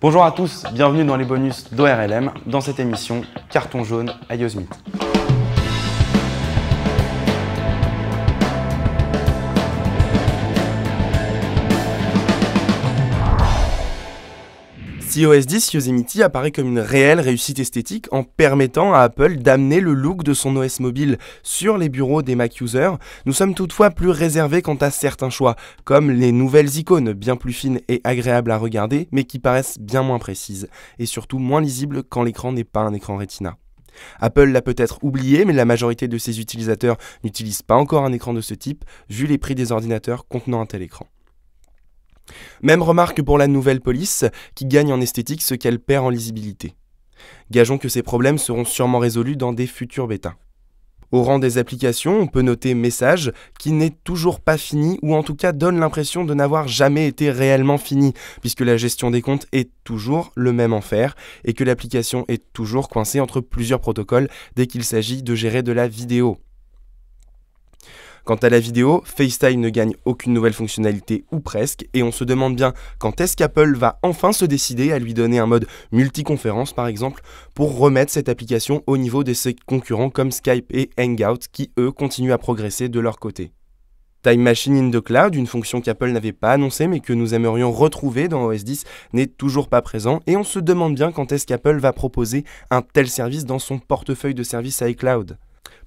Bonjour à tous, bienvenue dans les bonus d'ORLM, dans cette émission Carton jaune à Yosemite. iOS 10 Yosemite apparaît comme une réelle réussite esthétique en permettant à Apple d'amener le look de son OS mobile sur les bureaux des Mac users. Nous sommes toutefois plus réservés quant à certains choix, comme les nouvelles icônes bien plus fines et agréables à regarder, mais qui paraissent bien moins précises, et surtout moins lisibles quand l'écran n'est pas un écran Retina. Apple l'a peut-être oublié, mais la majorité de ses utilisateurs n'utilisent pas encore un écran de ce type, vu les prix des ordinateurs contenant un tel écran. Même remarque pour la nouvelle police, qui gagne en esthétique ce qu'elle perd en lisibilité. Gageons que ces problèmes seront sûrement résolus dans des futurs bêtas. Au rang des applications, on peut noter Message, qui n'est toujours pas fini, ou en tout cas donne l'impression de n'avoir jamais été réellement fini, puisque la gestion des comptes est toujours le même enfer, et que l'application est toujours coincée entre plusieurs protocoles dès qu'il s'agit de gérer de la vidéo. Quant à la vidéo, FaceTime ne gagne aucune nouvelle fonctionnalité ou presque, et on se demande bien quand est-ce qu'Apple va enfin se décider à lui donner un mode multiconférence par exemple, pour remettre cette application au niveau de ses concurrents comme Skype et Hangout qui eux continuent à progresser de leur côté. Time Machine in the Cloud, une fonction qu'Apple n'avait pas annoncée mais que nous aimerions retrouver dans OS X, n'est toujours pas présent, et on se demande bien quand est-ce qu'Apple va proposer un tel service dans son portefeuille de services à iCloud.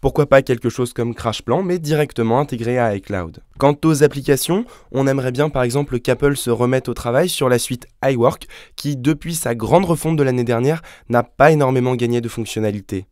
Pourquoi pas quelque chose comme CrashPlan, mais directement intégré à iCloud. Quant aux applications, on aimerait bien par exemple qu'Apple se remette au travail sur la suite iWork, qui depuis sa grande refonte de l'année dernière n'a pas énormément gagné de fonctionnalités.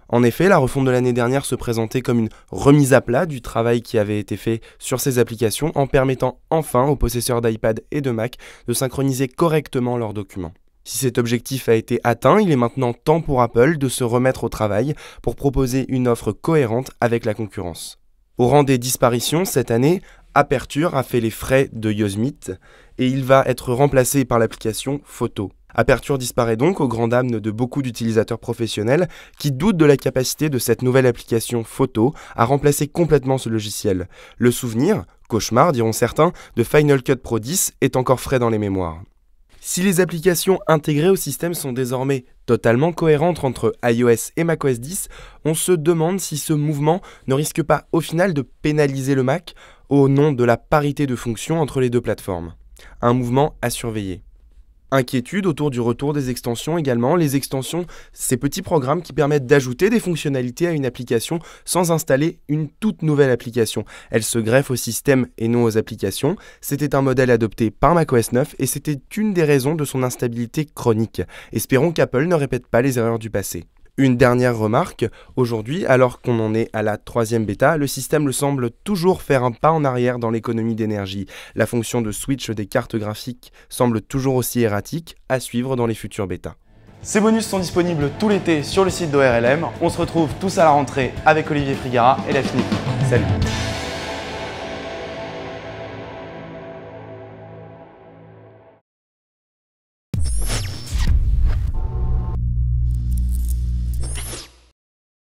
En effet, la refonte de l'année dernière se présentait comme une remise à plat du travail qui avait été fait sur ces applications en permettant enfin aux possesseurs d'iPad et de Mac de synchroniser correctement leurs documents. Si cet objectif a été atteint, il est maintenant temps pour Apple de se remettre au travail pour proposer une offre cohérente avec la concurrence. Au rang des disparitions, cette année, Aperture a fait les frais de Yosemite et il va être remplacé par l'application Photo. Aperture disparaît donc aux grandes dames de beaucoup d'utilisateurs professionnels qui doutent de la capacité de cette nouvelle application Photo à remplacer complètement ce logiciel. Le souvenir, cauchemar diront certains, de Final Cut Pro 10 est encore frais dans les mémoires. Si les applications intégrées au système sont désormais totalement cohérentes entre iOS et macOS 10, on se demande si ce mouvement ne risque pas au final de pénaliser le Mac au nom de la parité de fonctions entre les deux plateformes. Un mouvement à surveiller. Inquiétude autour du retour des extensions également. Les extensions, ces petits programmes qui permettent d'ajouter des fonctionnalités à une application sans installer une toute nouvelle application. Elles se greffent au système et non aux applications. C'était un modèle adopté par macOS 9 et c'était une des raisons de son instabilité chronique. Espérons qu'Apple ne répète pas les erreurs du passé. Une dernière remarque, aujourd'hui, alors qu'on en est à la 3e bêta, le système semble toujours faire un pas en arrière dans l'économie d'énergie. La fonction de switch des cartes graphiques semble toujours aussi erratique, à suivre dans les futures bêtas. Ces bonus sont disponibles tout l'été sur le site d'ORLM. On se retrouve tous à la rentrée avec Olivier Frigara et la FNIC. Salut!